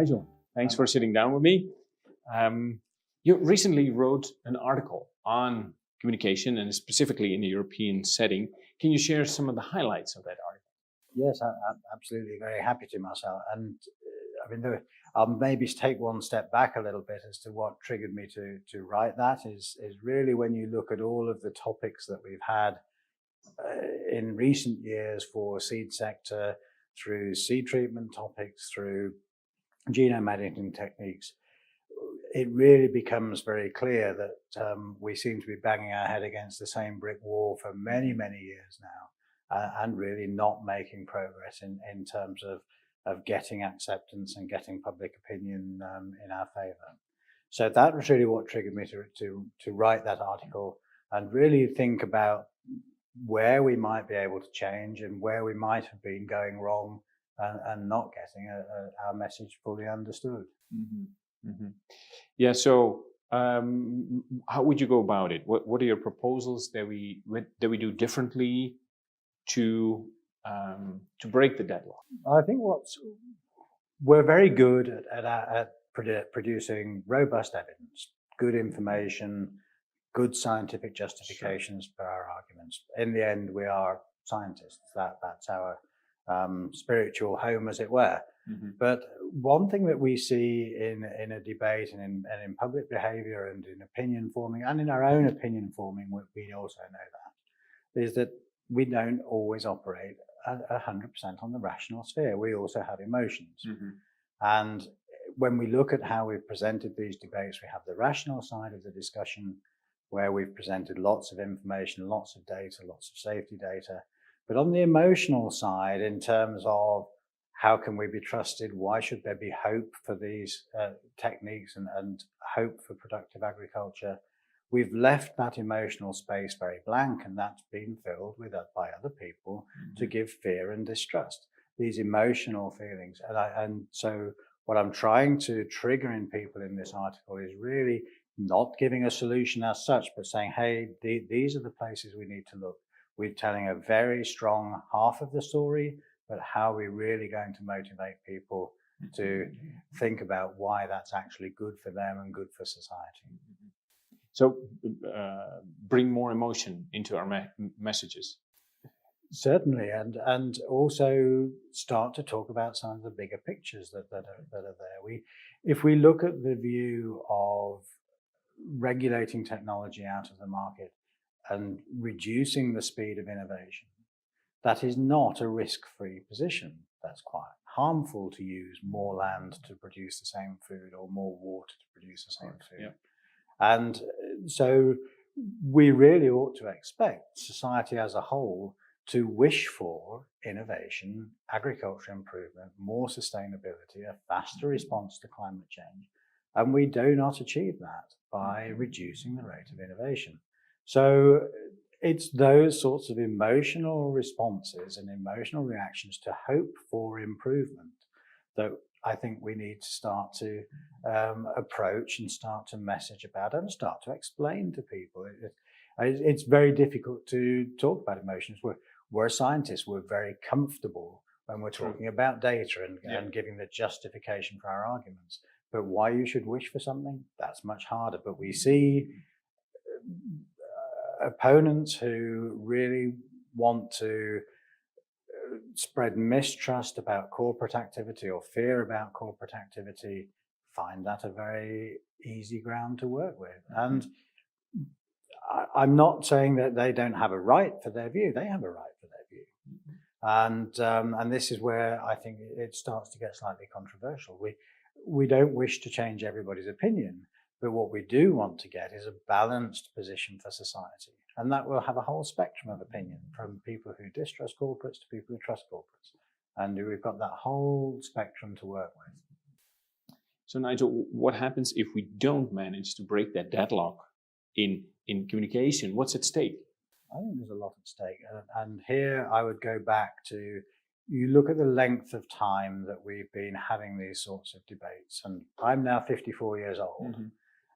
Nigel, thanks for sitting down with me. You recently wrote an article on communication and specifically in the European setting. Can you share some of the highlights of that article? Yes, absolutely. Very happy to, Marcel. And I'll maybe take one step back a little bit as to what triggered me to write that is really when you look at all of the topics that we've had in recent years for seed sector, through seed treatment topics, through genome editing techniques, it really becomes very clear that we seem to be banging our head against the same brick wall for many, many years now, and really not making progress in terms of getting acceptance and getting public opinion in our favor. So that was really what triggered me to write that article and really think about where we might be able to change and where we might have been going wrong and not getting our message fully understood. Mm-hmm. Mm-hmm. Yeah. So, how would you go about it? What are your proposals that we do differently to break the deadlock? I think we're very good at producing robust evidence, good information, good scientific justifications for our arguments. In the end, we are scientists. That's our spiritual home, as it were. Mm-hmm. But one thing that we see in a debate and in public behavior and in opinion forming and in our own opinion forming, we also know that, is that we don't always operate at 100% on the rational sphere. We also have emotions. Mm-hmm. And when we look at how we've presented these debates, we have the rational side of the discussion where we've presented lots of information, lots of data, lots of safety data. But on the emotional side, in terms of how can we be trusted, why should there be hope for these techniques and hope for productive agriculture, we've left that emotional space very blank, and that's been filled by other people to give fear and distrust, these emotional feelings. And so what I'm trying to trigger in people in this article is really not giving a solution as such, but saying, hey, these are the places we need to look. We're telling a very strong half of the story, but how are we really going to motivate people to think about why that's actually good for them and good for society? So bring more emotion into our messages. Certainly, and also start to talk about some of the bigger pictures that are there. If we look at the view of regulating technology out of the market and reducing the speed of innovation, that is not a risk-free position. That's quite harmful to use more land to produce the same food or more water to produce the same food. Yeah. And so we really ought to expect society as a whole to wish for innovation, agriculture improvement, more sustainability, a faster response to climate change. And we do not achieve that by reducing the rate of innovation. So it's those sorts of emotional responses and emotional reactions to hope for improvement that I think we need to start to approach and start to message about and start to explain to people. It's very difficult to talk about emotions. We're scientists. We're very comfortable when we're talking about data and giving the justification for our arguments. But why you should wish for something, that's much harder. But we see opponents who really want to spread mistrust about corporate activity or fear about corporate activity, find that a very easy ground to work with. And I'm not saying that they don't have a right for their view. They have a right for their view. And this is where I think it starts to get slightly controversial. We don't wish to change everybody's opinion, but what we do want to get is a balanced position for society. And that will have a whole spectrum of opinion, from people who distrust corporates to people who trust corporates. And we've got that whole spectrum to work with. So Nigel, what happens if we don't manage to break that deadlock in communication? What's at stake? I think there's a lot at stake. And here I would go back to, you look at the length of time that we've been having these sorts of debates. And I'm now 54 years old. Mm-hmm.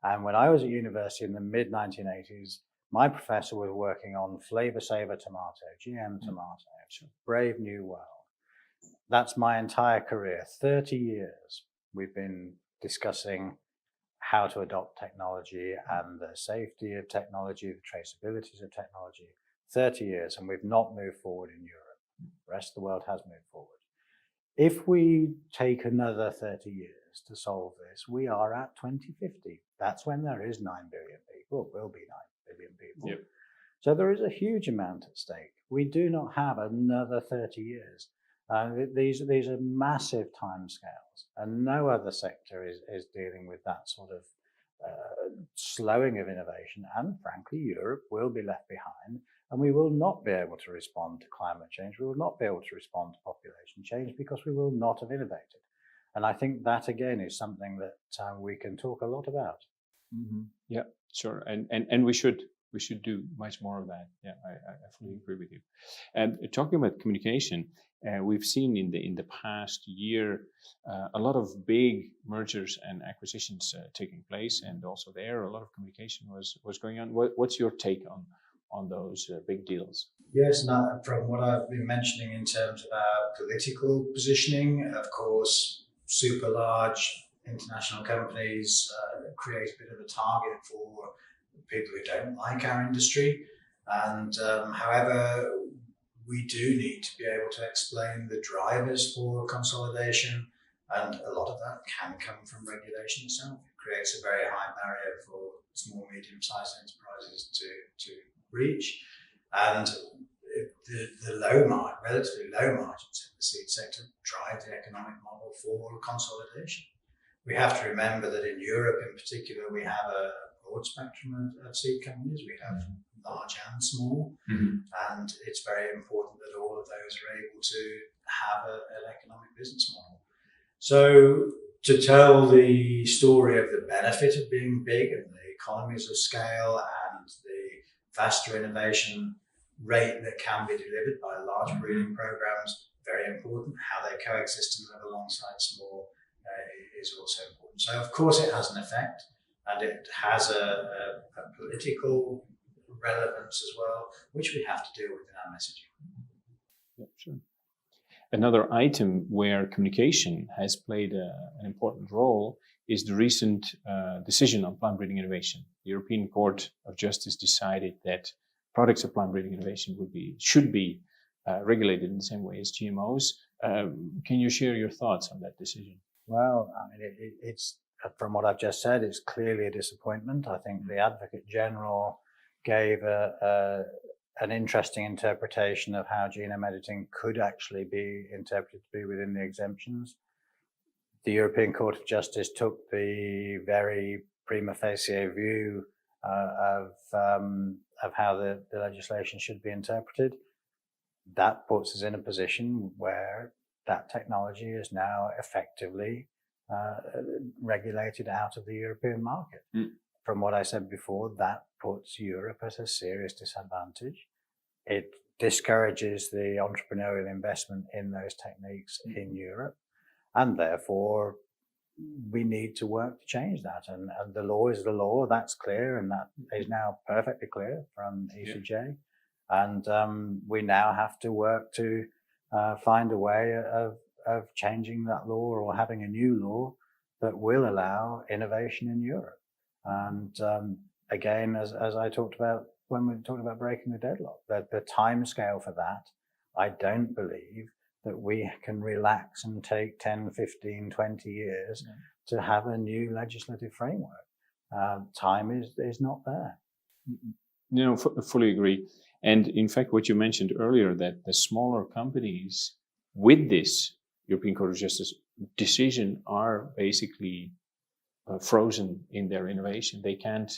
And when I was at university in the mid-1980s, my professor was working on flavor saver tomato, GM tomato, Brave New World. That's my entire career, 30 years. We've been discussing how to adopt technology and the safety of technology, the traceabilities of technology, 30 years, and we've not moved forward in Europe. The rest of the world has moved forward. If we take another 30 years to solve this, we are at 2050. That's when there is 9 billion people, will be 9 billion people. Yep. So there is a huge amount at stake. We do not have another 30 years. These are massive timescales, and no other sector is dealing with that sort of slowing of innovation. And frankly, Europe will be left behind, and we will not be able to respond to climate change. We will not be able to respond to population change because we will not have innovated. And I think that again is something that we can talk a lot about. Mm-hmm. Yeah, sure, and we should do much more of that. Yeah, I fully agree with you. And talking about communication, we've seen in the past year a lot of big mergers and acquisitions taking place, and also there a lot of communication was going on. What's your take on those big deals? Yes, now from what I've been mentioning in terms of our political positioning, of course, super large international companies create a bit of a target for people who don't like our industry. And however, we do need to be able to explain the drivers for consolidation, and a lot of that can come from regulation itself. It creates a very high barrier for small, medium-sized enterprises to reach. And the relatively low margins in the seed sector drive the economic model for consolidation. We have to remember that in Europe in particular, we have a broad spectrum of seed companies. We have large and small, and it's very important that all of those are able to have an economic business model. So to tell the story of the benefit of being big and the economies of scale and the faster innovation rate that can be delivered by large breeding programs, very important. How they coexist and live alongside small is also important. So of course it has an effect, and it has a political relevance as well, which we have to deal with in our messaging. Yeah, sure. Another item where communication has played an important role is the recent decision on plant breeding innovation. The European Court of Justice decided that products of plant breeding innovation should be regulated in the same way as GMOs. Can you share your thoughts on that decision? Well, I mean, it's from what I've just said, it's clearly a disappointment. I think the Advocate General gave an interesting interpretation of how genome editing could actually be interpreted to be within the exemptions. The European Court of Justice took the very prima facie view of how the legislation should be interpreted. That puts us in a position where that technology is now effectively regulated out of the European market. From what I said before, that puts Europe at a serious disadvantage. It discourages the entrepreneurial investment in those techniques in Europe, and therefore we need to work to change that. And the law is the law, that's clear, and that is now perfectly clear from ECJ. And we now have to work to find a way of changing that law, or having a new law that will allow innovation in Europe. And again, as I talked about when we talked about breaking the deadlock, that the time scale for that, I don't believe that we can relax and take 10, 15, 20 years to have a new legislative framework. Time is not there. No, fully agree. And in fact, what you mentioned earlier, that the smaller companies with this European Court of Justice decision are basically frozen in their innovation. They can't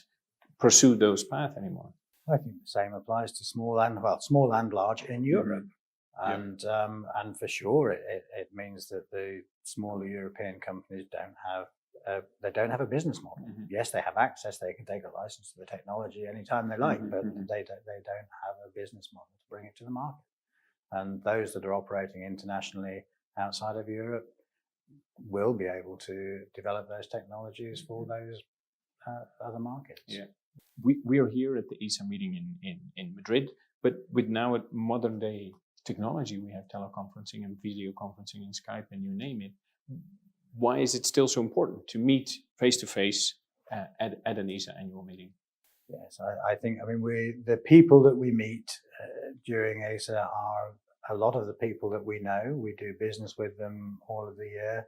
pursue those paths anymore. I think the same applies to small and large in Europe. And for sure, it means that the smaller European companies don't have a business model. Yes, they have access; they can take a license to the technology anytime they like, but they don't have a business model to bring it to the market. And those that are operating internationally outside of Europe will be able to develop those technologies for those other markets. Yeah. We are here at the ESA meeting in Madrid, but with now modern day technology, we have teleconferencing and video conferencing and Skype and you name it. why is it still so important to meet face to face at an ESA annual meeting? Yes, I think, the people that we meet during ESA are a lot of the people that we know. We do business with them all of the year.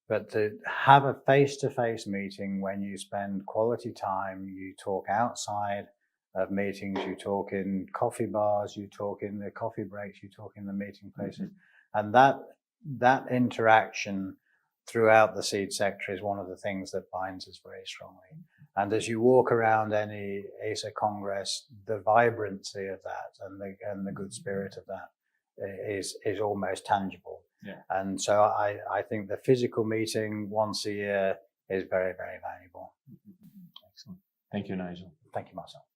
But to have a face-to-face meeting when you spend quality time, you talk outside of meetings, you talk in coffee bars, you talk in the coffee breaks, you talk in the meeting places. And that interaction throughout the seed sector is one of the things that binds us very strongly. And as you walk around any ESA Congress, the vibrancy of that and the good spirit of that is almost tangible. Yeah. And so I think the physical meeting once a year is very, very valuable. Excellent. Thank you, Nigel. Thank you, Marcel.